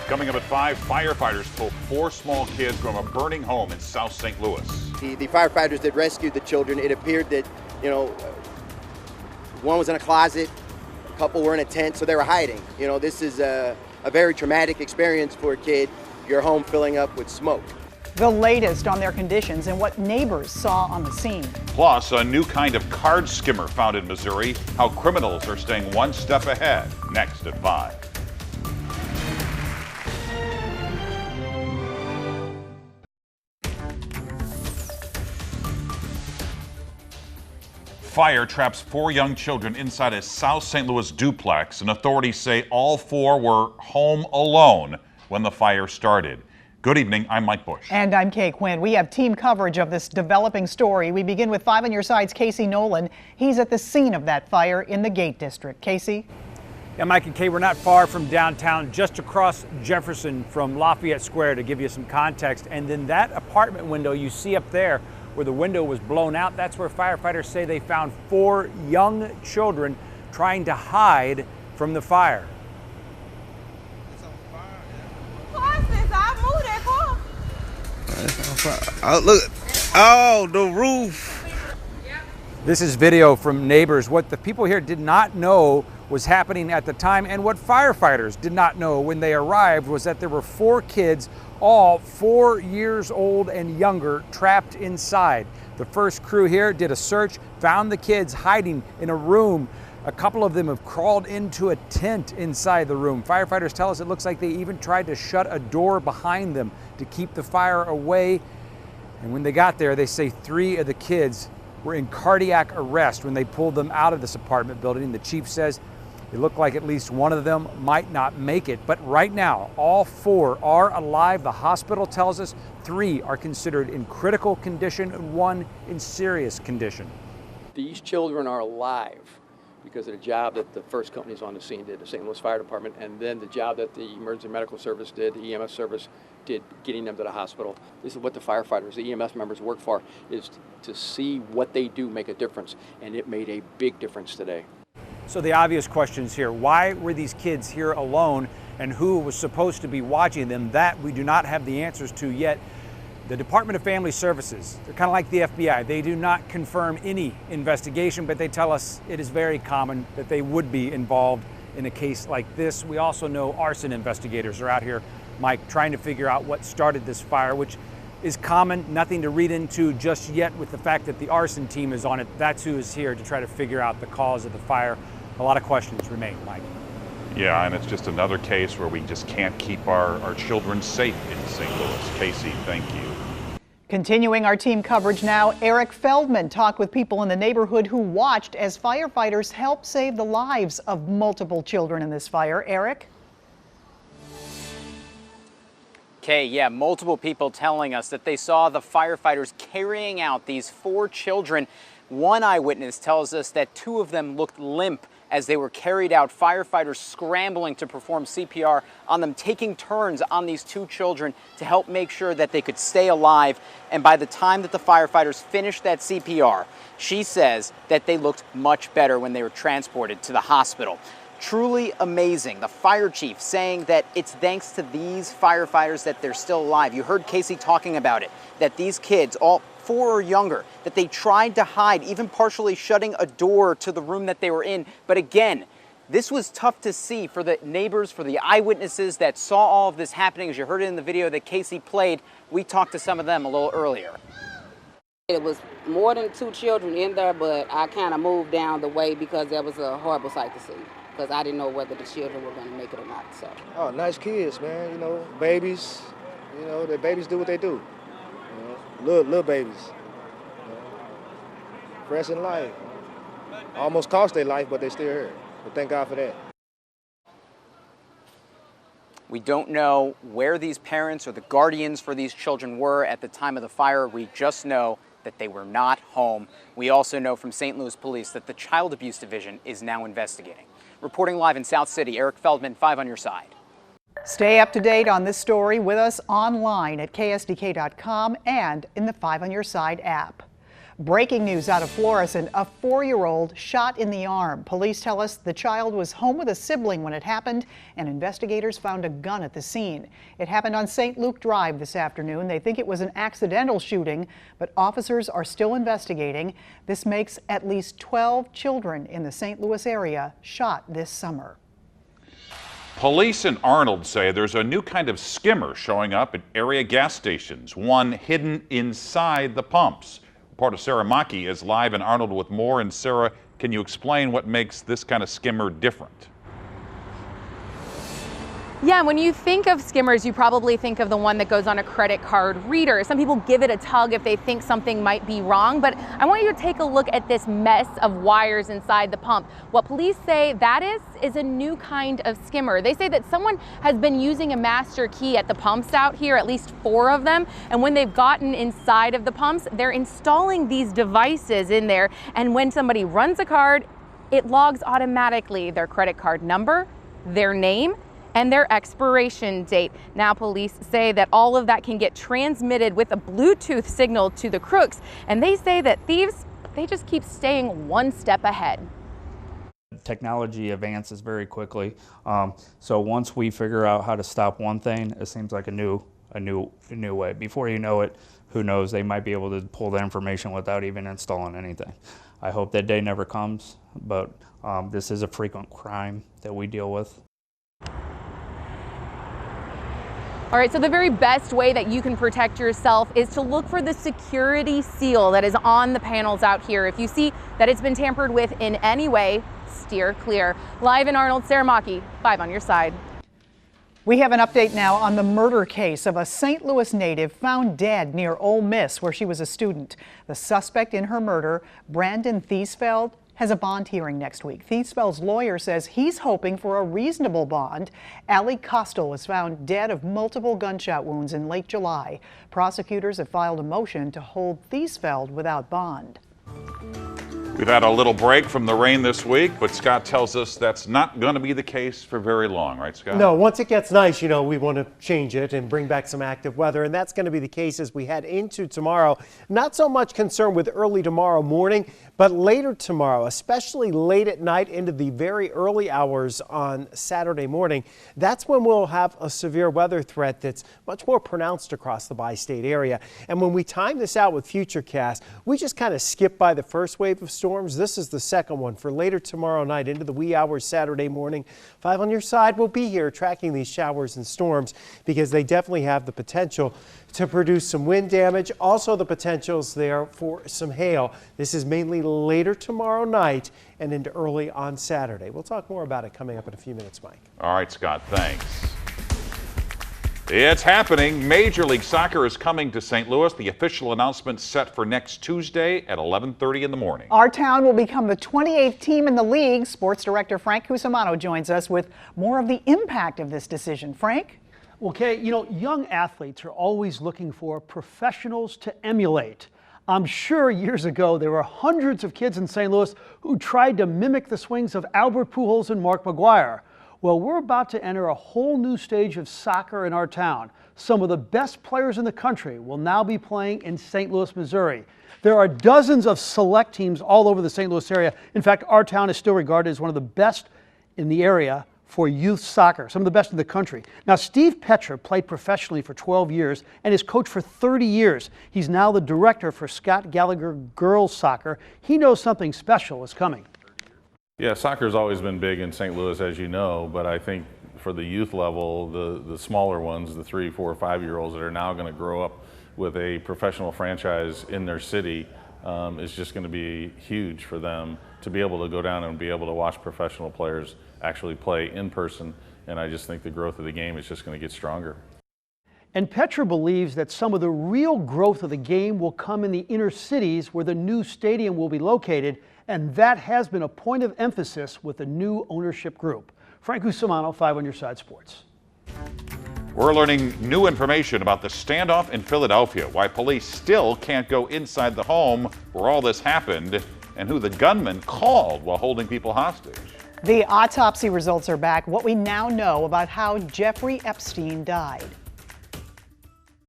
Coming up at 5, firefighters pull 4 small kids from a burning home in South St. Louis. The firefighters that rescued the children, it appeared that, one was in a closet, a couple were in a tent, so they were hiding. This is a very traumatic experience for a kid, your home filling up with smoke. The latest on their conditions and what neighbors saw on the scene. Plus, a new kind of card skimmer found in Missouri, how criminals are staying one step ahead. Next at 5. Fire traps 4 young children inside a South St. Louis duplex, and authorities say all 4 were home alone when the fire started. Good evening, I'm Mike Bush. And I'm Kay Quinn. We have team coverage of this developing story. We begin with 5 on your side's Casey Nolan. He's at the scene of that fire in the Gate District. Casey? Yeah, Mike and Kay, we're not far from downtown, just across Jefferson from Lafayette Square, to give you some context. And then that apartment window you see up there, where the window was blown out, that's where firefighters say they found 4 young children trying to hide from the fire. Oh, look. Oh, the roof. This is video from neighbors. What the people here did not know was happening at the time, and what firefighters did not know when they arrived, was that there were 4 kids, all 4 years old and younger, trapped inside. The first crew here did a search, found the kids hiding in a room. A couple of them have crawled into a tent inside the room. Firefighters tell us it looks like they even tried to shut a door behind them to keep the fire away. And when they got there, they say 3 of the kids were in cardiac arrest when they pulled them out of this apartment building. The chief says it looked like at least one of them might not make it. But right now, all 4 are alive. The hospital tells us 3 are considered in critical condition and 1 in serious condition. These children are alive because of the job that the first companies on the scene did, the St. Louis Fire Department, and then the job that the Emergency Medical Service did, the EMS service did, getting them to the hospital. This is what the firefighters, the EMS members work for, is to see what they do make a difference, and it made a big difference today. So the obvious questions here: why were these kids here alone, and who was supposed to be watching them? That we do not have the answers to yet. The Department of Family Services, they're kind of like the FBI. They do not confirm any investigation, but they tell us it is very common that they would be involved in a case like this. We also know arson investigators are out here, Mike, trying to figure out what started this fire, which is common, nothing to read into just yet with the fact that the arson team is on it. That's who is here to try to figure out the cause of the fire. A lot of questions remain, Mike. Yeah, and it's just another case where we just can't keep our children safe in St. Louis. Casey, thank you. Continuing our team coverage now, Eric Feldman talked with people in the neighborhood who watched as firefighters helped save the lives of multiple children in this fire. Eric? Okay, yeah, multiple people telling us that they saw the firefighters carrying out these 4 children. One eyewitness tells us that 2 of them looked limp as they were carried out, firefighters scrambling to perform CPR on them, taking turns on these 2 children to help make sure that they could stay alive. And by the time that the firefighters finished that CPR, she says that they looked much better when they were transported to the hospital. Truly amazing. The fire chief saying that it's thanks to these firefighters that they're still alive. You heard Casey talking about it, that these kids, all 4 or younger, that they tried to hide, even partially shutting a door to the room that they were in. But again, this was tough to see for the neighbors, for the eyewitnesses that saw all of this happening. As you heard it in the video that Casey played, we talked to some of them a little earlier. It was more than 2 children in there, but I kind of moved down the way because that was a horrible sight to see, because I didn't know whether the children were going to make it or not. So. Oh, nice kids, man. Babies. The babies do what they do. Little babies. Fresh in life. Almost cost their life, but they still here. But thank God for that. We don't know where these parents or the guardians for these children were at the time of the fire. We just know that they were not home. We also know from St. Louis Police that the Child Abuse Division is now investigating. Reporting live in South City, Eric Feldman, 5 on your side. Stay up to date on this story with us online at ksdk.com and in the 5 on your side app. Breaking news out of Florissant, a 4-year-old shot in the arm. Police tell us the child was home with a sibling when it happened, and investigators found a gun at the scene. It happened on St. Luke Drive this afternoon. They think it was an accidental shooting, but officers are still investigating. This makes at least 12 children in the St. Louis area shot this summer. Police in Arnold say there's a new kind of skimmer showing up at area gas stations, one hidden inside the pumps. Reporter Sarah Maki is live in Arnold with more. And Sarah, can you explain what makes this kind of skimmer different? Yeah, when you think of skimmers, you probably think of the one that goes on a credit card reader. Some people give it a tug if they think something might be wrong, but I want you to take a look at this mess of wires inside the pump. What police say that is a new kind of skimmer. They say that someone has been using a master key at the pumps out here, at least 4 of them, and when they've gotten inside of the pumps, they're installing these devices in there, and when somebody runs a card, it logs automatically their credit card number, their name, and their expiration date. Now police say that all of that can get transmitted with a Bluetooth signal to the crooks, and they say that thieves, they just keep staying one step ahead. Technology advances very quickly, so once we figure out how to stop one thing, it seems like a new way. Before you know it, who knows, they might be able to pull the information without even installing anything. I hope that day never comes, but this is a frequent crime that we deal with. All right, so the very best way that you can protect yourself is to look for the security seal that is on the panels out here. If you see that it's been tampered with in any way, steer clear. Live in Arnold, Sarah Maki, 5 on your side. We have an update now on the murder case of a St. Louis native found dead near Ole Miss, where she was a student. The suspect in her murder, Brandon Thiesfeld, has a bond hearing next week. Thiesfeld's lawyer says he's hoping for a reasonable bond. Allie Kostel was found dead of multiple gunshot wounds in late July. Prosecutors have filed a motion to hold Thiesfeld without bond. We've had a little break from the rain this week, but Scott tells us that's not going to be the case for very long, right, Scott? No, once it gets nice, we want to change it and bring back some active weather, and that's going to be the case as we head into tomorrow. Not so much concern with early tomorrow morning, but later tomorrow, especially late at night into the very early hours on Saturday morning. That's when we'll have a severe weather threat that's much more pronounced across the bi-state area. And when we time this out with Futurecast, we just kind of skip by the first wave of storms. This is the second one for later tomorrow night into the wee hours Saturday morning. 5 on your side will be here tracking these showers and storms because they definitely have the potential to produce some wind damage. Also the potential's there for some hail. This is mainly later tomorrow night and into early on Saturday. We'll talk more about it coming up in a few minutes, Mike. All right, Scott, thanks. It's happening. Major League Soccer is coming to St. Louis. The official announcement set for next Tuesday at 11:30 in the morning. Our town will become the 28th team in the league. Sports director Frank Cusimano joins us with more of the impact of this decision. Frank? Okay, young athletes are always looking for professionals to emulate. I'm sure years ago there were hundreds of kids in St. Louis who tried to mimic the swings of Albert Pujols and Mark McGwire. Well, we're about to enter a whole new stage of soccer in our town. Some of the best players in the country will now be playing in St. Louis, Missouri. There are dozens of select teams all over the St. Louis area. In fact, our town is still regarded as one of the best in the area for youth soccer, some of the best in the country. Now, Steve Petra played professionally for 12 years and is coached for 30 years. He's now the director for Scott Gallagher Girls Soccer. He knows something special is coming. Yeah, soccer's always been big in St. Louis, as you know, but I think for the youth level, the smaller ones, the 3, 4, 5-year-olds that are now going to grow up with a professional franchise in their city is just going to be huge for them to be able to go down and be able to watch professional players actually play in person, and I just think the growth of the game is just going to get stronger. And Petra believes that some of the real growth of the game will come in the inner cities where the new stadium will be located, and that has been a point of emphasis with the new ownership group. Frank Cusimano, 5 on your side Sports. We're learning new information about the standoff in Philadelphia, why police still can't go inside the home where all this happened, and who the gunman called while holding people hostage. The autopsy results are back. What we now know about how Jeffrey Epstein died.